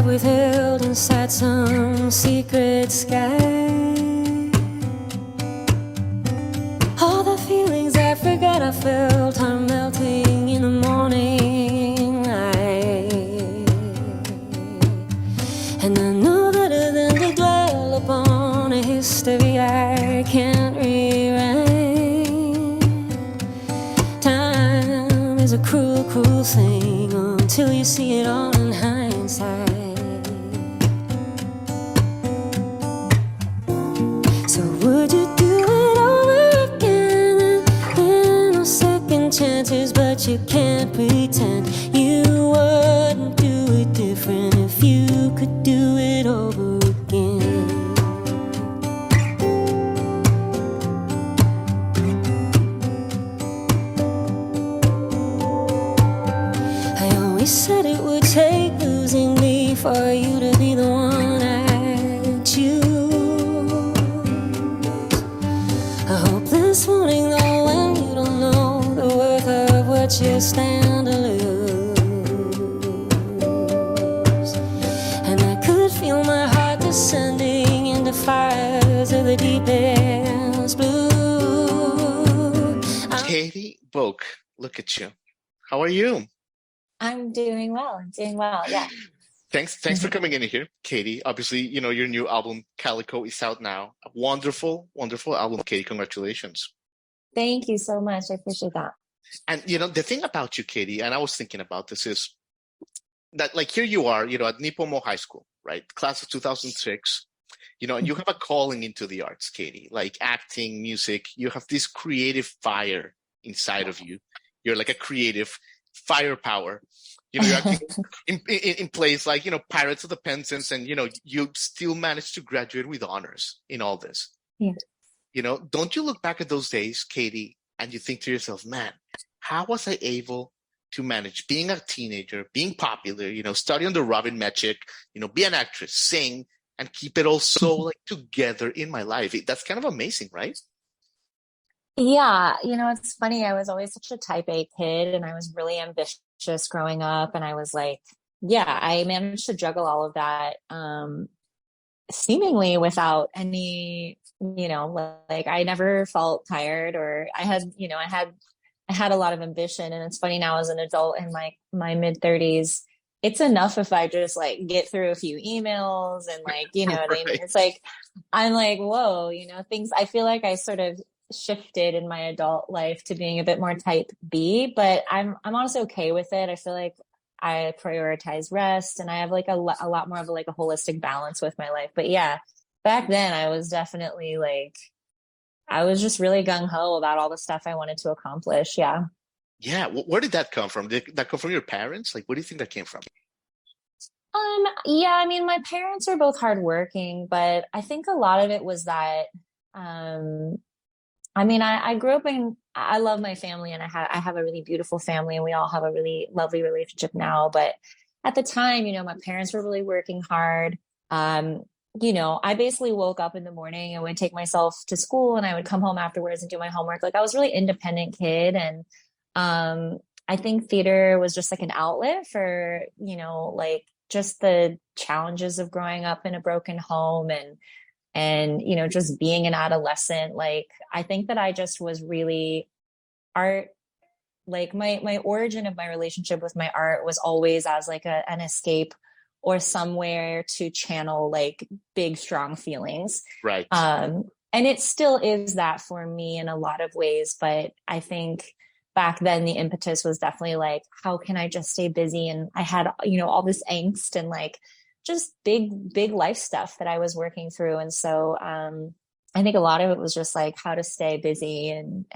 withheld inside some secret sky. All the feelings I forgot I felt are melting in the morning light. And I know better than to dwell upon a history I can't rewrite. Time is a cruel, cruel thing until you see it all in hindsight. So would you do it over again? There are no second chances, but you can't pretend you wouldn't do it different if you could do it over again. I always said it would take losing me for you to be the one I choose. I hope this morning, though, when you don't know the worth of what you stand to lose, and I could feel my heart descending into fires of the deepest blue. Katie Boeck, look at you. How are you? I'm doing well. Yeah. Thanks for coming in here, Katie. Obviously, your new album, Calico, is out now. A wonderful, wonderful album, Katie. Congratulations. Thank you so much. I appreciate that. And, the thing about you, Katie, and I was thinking about this, is that, like, here you are, at Nipomo High School, right? Class of 2006, and you have a calling into the arts, Katie, like acting, music. You have this creative fire inside of you. You're like a creative firepower. You're acting in plays like, Pirates of the Penzance, and, you still managed to graduate with honors in all this. Yeah. Don't you look back at those days, Katie, and you think to yourself, man, how was I able to manage being a teenager, being popular, study under Robin Mecca, be an actress, sing, and keep it all so like together in my life? That's kind of amazing, right? Yeah. It's funny. I was always such a type A kid, and I was really ambitious growing up. And I was like, yeah, I managed to juggle all of that, seemingly without any, like I never felt tired, or I had a lot of ambition. And it's funny now, as an adult in my mid 30s, it's enough if I just like get through a few emails and like, what I mean? It's like, I'm like, whoa, things, I feel like I sort of shifted in my adult life to being a bit more type B, but I'm honestly okay with it. I feel like I prioritize rest, and I have like a lot more of a holistic balance with my life. But yeah, back then I was definitely like, I was just really gung-ho about all the stuff I wanted to accomplish. Yeah. Yeah. Where did that come from? Did that come from your parents? Like, where do you think that came from? Yeah, I mean, my parents are both hardworking, but I think a lot of it was that, I mean, I grew up I love my family, and I have a really beautiful family, and we all have a really lovely relationship now. But at the time, my parents were really working hard. I basically woke up in the morning and would take myself to school, and I would come home afterwards and do my homework. Like, I was a really independent kid. And I think theater was just like an outlet for, like just the challenges of growing up in a broken home, and just being an adolescent. Like, I think that I just was really art, like my origin of my relationship with my art was always as like an escape, or somewhere to channel like big, strong feelings. Right. And it still is that for me in a lot of ways. But I think back then the impetus was definitely like, how can I just stay busy? And I had, all this angst and like just big life stuff that I was working through. And so I think a lot of it was just like how to stay busy and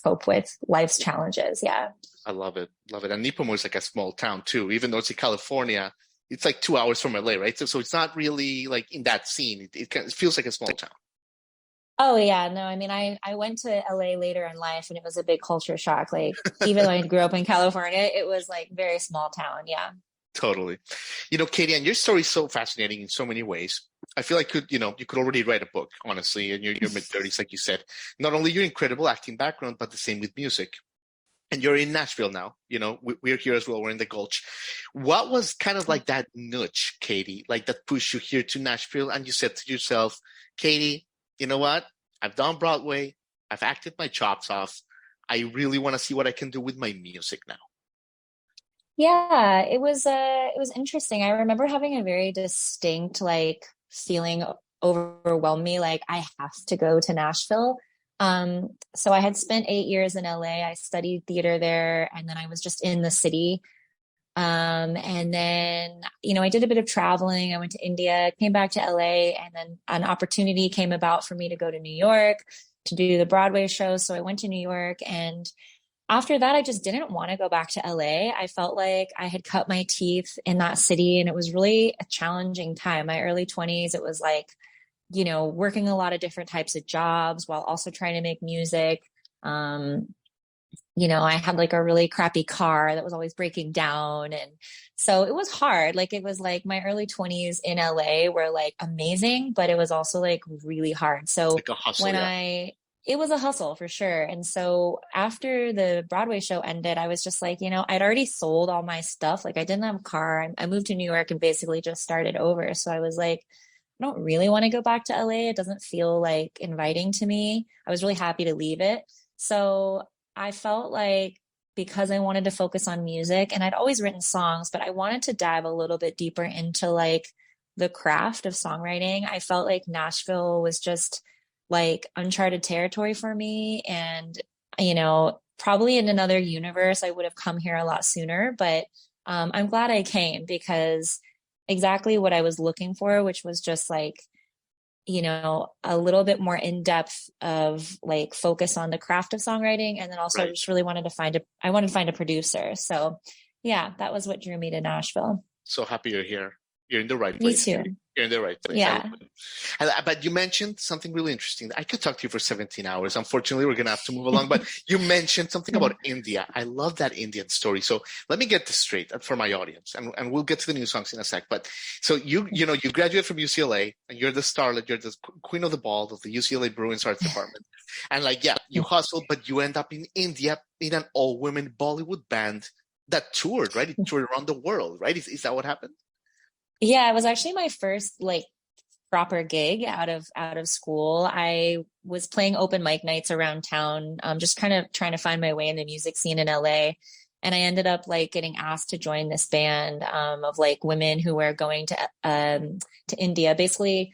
cope with life's challenges. Yeah. I love it. Love it. And Nipomo is like a small town too, even though it's in California. It's like 2 hours from LA, right? So it's not really like in that scene. It feels like a small town. Oh yeah, no, I mean, I went to LA later in life, and it was a big culture shock. Like, even though I grew up in California, it was like very small town. Yeah. Totally. Katie, and your story is so fascinating in so many ways. I feel like you could already write a book, honestly, in your mid-30s, like you said. Not only your incredible acting background, but the same with music. and you're in Nashville now. We're here as well. We're in the Gulch. What was kind of like that nudge, Katie, like that pushed you here to Nashville? And you said to yourself, Katie, you know what? I've done Broadway. I've acted my chops off. I really want to see what I can do with my music now. Yeah, it was interesting. I remember having a very distinct like feeling overwhelmed me, like I have to go to Nashville. So I had spent 8 years in LA. I studied theater there, and then I was just in the city. And then, I did a bit of traveling. I went to India, came back to LA, and then an opportunity came about for me to go to New York to do the Broadway show. So I went to New York, and after that, I just didn't want to go back to LA. I felt like I had cut my teeth in that city, and it was really a challenging time. My early 20s, it was like, working a lot of different types of jobs while also trying to make music. I had like a really crappy car that was always breaking down. And so it was hard. Like it was like my early 20s in LA were like amazing, but it was also like really hard. So Like a hustle, it was a hustle for sure. And so after the Broadway show ended, I was just like, I'd already sold all my stuff. Like I didn't have a car. I moved to New York and basically just started over. So I was like, I don't really want to go back to LA. It doesn't feel like inviting to me. I was really happy to leave it. So I felt like because I wanted to focus on music, and I'd always written songs, but I wanted to dive a little bit deeper into like the craft of songwriting. I felt like Nashville was just like uncharted territory for me. And, probably in another universe, I would have come here a lot sooner, but I'm glad I came because exactly what I was looking for, which was just like, a little bit more in depth of like focus on the craft of songwriting. And then also just really wanted to find a producer. So yeah, that was what drew me to Nashville. So happy you're here. You're in the right Me place. too. You're in the right place. Yeah. But you mentioned something really interesting. I could talk to you for 17 hours. Unfortunately, we're going to have to move along. But you mentioned something about India. I love that Indian story. So let me get this straight for my audience, and we'll get to the new songs in a sec. But so you graduate from UCLA, and you're the starlet. You're the queen of the ball of the UCLA Bruins Arts Department. And you hustle, but you end up in India in an all-women Bollywood band that toured, right? It toured around the world, right? Is that what happened? Yeah, it was actually my first like proper gig out of school. I was playing open mic nights around town, just kind of trying to find my way in the music scene in LA. And I ended up like getting asked to join this band of like women who were going to India. Basically,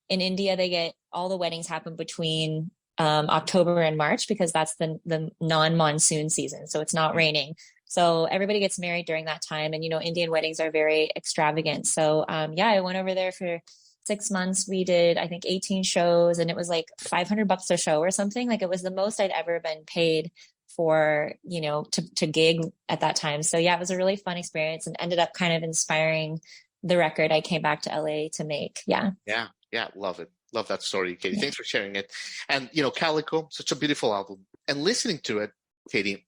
in India, they get all the weddings happen between October and March because that's the non-monsoon season, so it's not raining. So everybody gets married during that time. And, Indian weddings are very extravagant. So, I went over there for 6 months. We did, I think, 18 shows, and it was like $500 a show or something. Like it was the most I'd ever been paid for, to gig at that time. So yeah, it was a really fun experience and ended up kind of inspiring the record I came back to LA to make. Yeah. Yeah. Yeah. Love it. Love that story, Katie. Thanks for sharing it. And, Calico, such a beautiful album. And listening to it, Katie,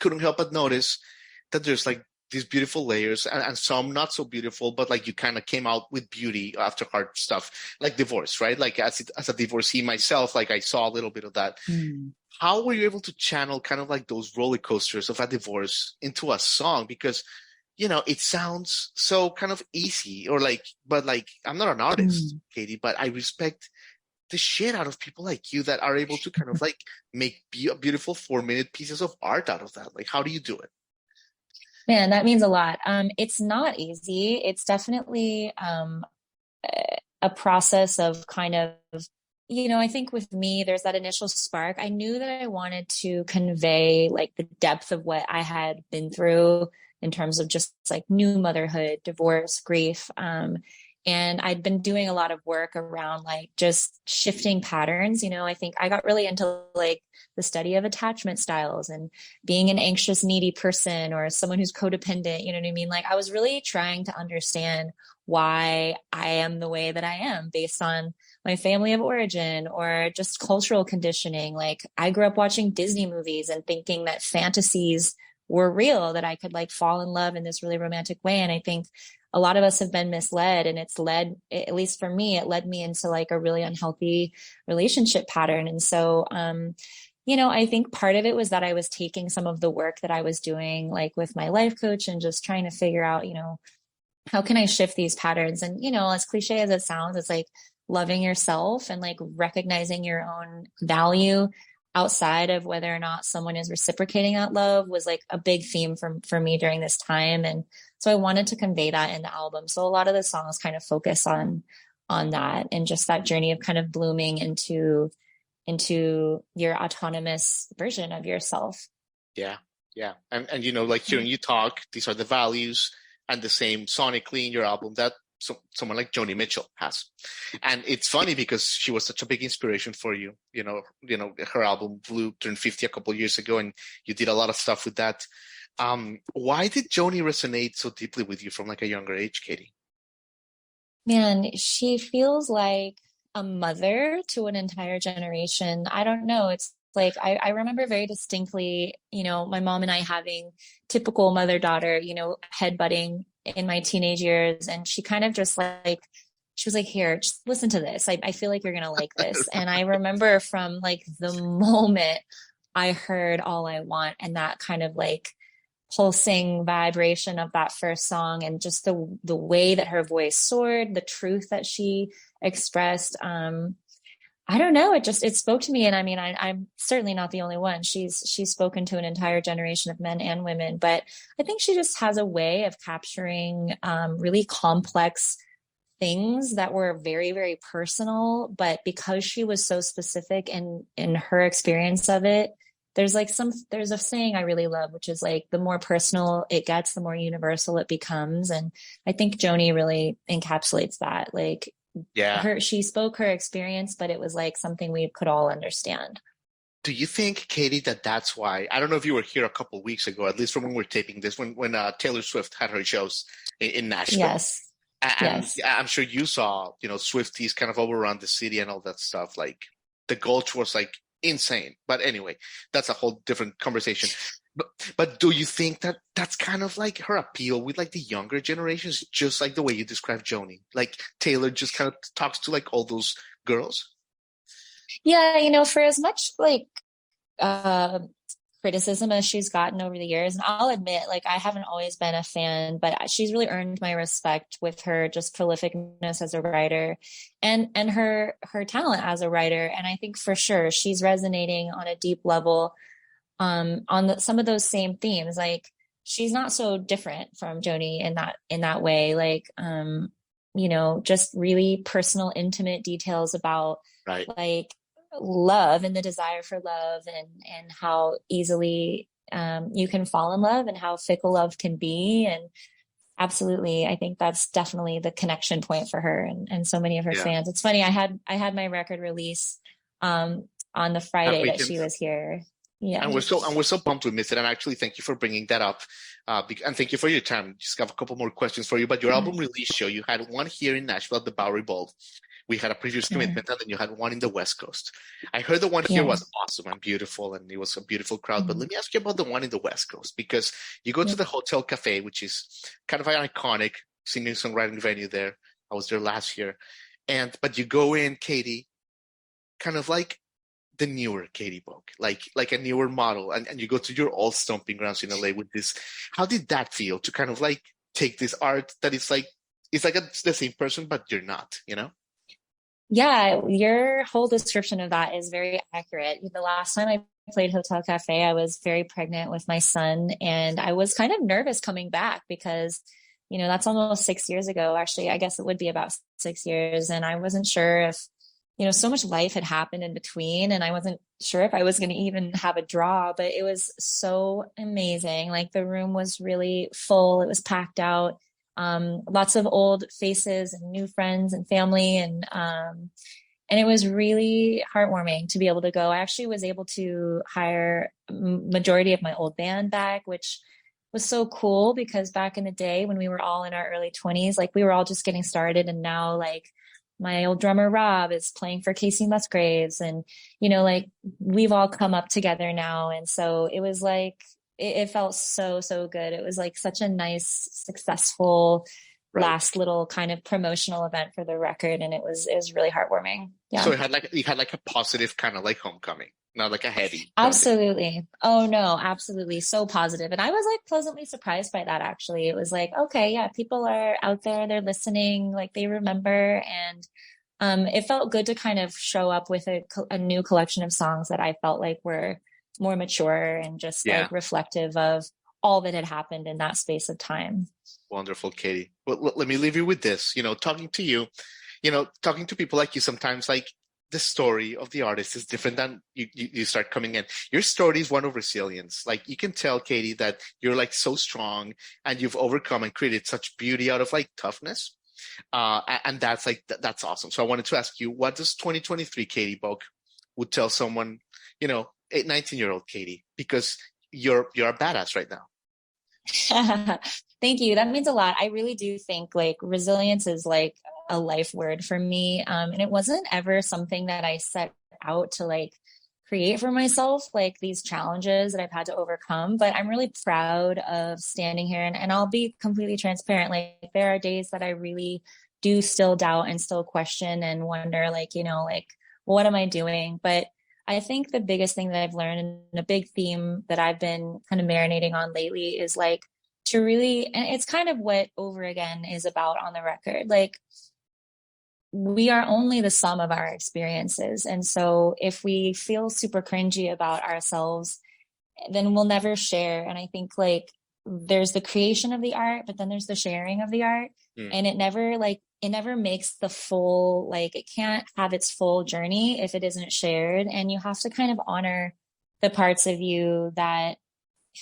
couldn't help but notice that there's like these beautiful layers and some not so beautiful, but like you kind of came out with beauty after hard stuff, like divorce, right? Like as a divorcee myself, like I saw a little bit of that. How were you able to channel kind of like those roller coasters of a divorce into a song? Because, it sounds so kind of easy but I'm not an artist, Katie, but I respect the shit out of people like you that are able to kind of like make beautiful 4-minute pieces of art out of that. Like, how do you do it? Man, that means a lot. It's not easy. It's definitely a process of kind of, I think with me, there's that initial spark. I knew that I wanted to convey like the depth of what I had been through in terms of just like new motherhood, divorce, grief. And I'd been doing a lot of work around like just shifting patterns. I think I got really into like the study of attachment styles and being an anxious, needy person or someone who's codependent. You know what I mean? Like I was really trying to understand why I am the way that I am based on my family of origin or just cultural conditioning. Like I grew up watching Disney movies and thinking that fantasies were real, that I could like fall in love in this really romantic way. And I think a lot of us have been misled, and it's led, at least for me, it led me into like a really unhealthy relationship pattern. And so, I think part of it was that I was taking some of the work that I was doing, like with my life coach and just trying to figure out, how can I shift these patterns? And, as cliche as it sounds, it's like loving yourself and like recognizing your own value outside of whether or not someone is reciprocating that love was like a big theme for me during this time. And so I wanted to convey that in the album. So a lot of the songs kind of focus on that and just that journey of kind of blooming into your autonomous version of yourself. Yeah, yeah. And like hearing you talk, these are the values and the same sonically in your album that someone like Joni Mitchell has. And it's funny because she was such a big inspiration for you. Her album Blue turned 50 a couple of years ago, and you did a lot of stuff with that. Why did Joni resonate so deeply with you from like a younger age, Katie? Man, she feels like a mother to an entire generation. I don't know. It's like I remember very distinctly, my mom and I having typical mother-daughter, headbutting in my teenage years. And she kind of just like, she was like, here, just listen to this. I feel like you're going to like this. And I remember from like the moment I heard All I Want and that kind of like pulsing vibration of that first song and just the way that her voice soared, the truth that she expressed. I don't know. It spoke to me. And I mean, I'm certainly not the only one. She's spoken to an entire generation of men and women, but I think she just has a way of capturing really complex things that were very, very personal. But because she was so specific in her experience of it, there's a saying I really love, which is like, the more personal it gets, the more universal it becomes. And I think Joni really encapsulates that. Like, Yeah. she spoke her experience, but it was like something we could all understand. Do you think, Katie, that's why? I don't know if you were here a couple of weeks ago, at least from when we're taping this, when Taylor Swift had her shows in Nashville. Yes. And Yes. I'm sure you saw, Swifties kind of over around the city and all that stuff. Like the Gulch was like insane. But anyway, that's a whole different conversation. But do you think that's kind of like her appeal with like the younger generations, just like the way you described Joni? Like Taylor just kind of talks to like all those girls? Yeah, for as much like uh criticism as she's gotten over the years, and I'll admit, like, I haven't always been a fan, but she's really earned my respect with her just prolificness as a writer and her talent as a writer. And I think for sure she's resonating on a deep level on some of those same themes. Like, she's not so different from Joni in that way. Like, just really personal, intimate details about Right. like love and the desire for love and how easily you can fall in love and how fickle love can be. And absolutely, I think that's definitely the connection point for her and so many of her Yeah. fans. It's funny, I had my record release on the Friday that she was here. Yeah. And we're so pumped we missed it. And actually, thank you for bringing that up. And thank you for your time. Just have a couple more questions for you. But your album release show, you had one here in Nashville at the Bowery Bowl. We had a previous commitment, and then you had one in the West Coast. I heard the one here Yeah. was awesome and beautiful, and it was a beautiful crowd. But let me ask you about the one in the West Coast, because you go to the Hotel Cafe, which is kind of an iconic singer-songwriting venue there. I was there last year. But you go in, Katie, kind of like the newer Katie Boeck, like a newer model, and you go to your old stomping grounds in LA with this. How did that feel to kind of like take this art that is like, it's like the same person, but you're not, Yeah, your whole description of that is very accurate. The last time I played Hotel Cafe, I was very pregnant with my son, and I was kind of nervous coming back because, that's almost 6 years ago. Actually, I guess it would be about 6 years. And I wasn't sure if, so much life had happened in between, and I wasn't sure if I was going to even have a draw, but it was so amazing. Like, the room was really full. It was packed out. Lots of old faces and new friends and family. And it was really heartwarming to be able to go. I actually was able to hire majority of my old band back, which was so cool because back in the day when we were all in our early 20s, like we were all just getting started. And now like my old drummer, Rob, is playing for Casey Musgraves, and, like we've all come up together now. And so it was like, it felt so, so good. It was like such a nice, successful Right. last little kind of promotional event for the record, and it was really heartwarming. Yeah. So it had like a positive kind of like homecoming, not like a heavy going. Absolutely. Oh no, absolutely. So positive. And I was like pleasantly surprised by that actually. It was like, okay, yeah, people are out there, they're listening, like they remember. And it felt good to kind of show up with a new collection of songs that I felt like were more mature and just Yeah. like reflective of all that had happened in that space of time. Wonderful, Katie. Well, let me leave you with this. Talking to you, talking to people like you, sometimes like the story of the artist is different than you start coming in. Your story is one of resilience. Like you can tell, Katie, that you're like so strong and you've overcome and created such beauty out of like toughness. And that's awesome. So I wanted to ask you, what does 2023 Katie Boeck would tell someone, 19-year-old Katie, because you're a badass right now. Thank you. That means a lot. I really do think like resilience is like a life word for me. And it wasn't ever something that I set out to like create for myself, like these challenges that I've had to overcome. But I'm really proud of standing here and I'll be completely transparent. Like there are days that I really do still doubt and still question and wonder, like, like, what am I doing? But I think the biggest thing that I've learned and a big theme that I've been kind of marinating on lately is like to really, and it's kind of what Over Again is about on the record. Like we are only the sum of our experiences. And so if we feel super cringy about ourselves, then we'll never share. And I think like there's the creation of the art, but then there's the sharing of the art. And it never makes the full, like it can't have its full journey if it isn't shared. And you have to kind of honor the parts of you that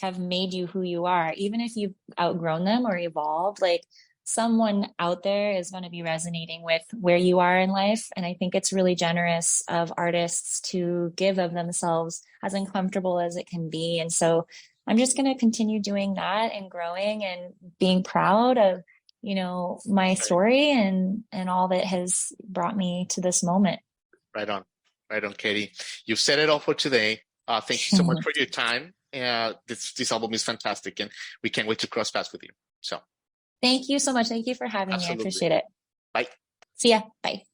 have made you who you are, even if you've outgrown them or evolved. Like someone out there is going to be resonating with where you are in life. And I think it's really generous of artists to give of themselves as uncomfortable as it can be. And so I'm just going to continue doing that and growing and being proud of, my story and all that has brought me to this moment. Right on, Katie. You've said it all for today. Thank you so much for your time. This album is fantastic, and we can't wait to cross paths with you. So, thank you so much. Thank you for having me. I appreciate it. Bye. See ya. Bye.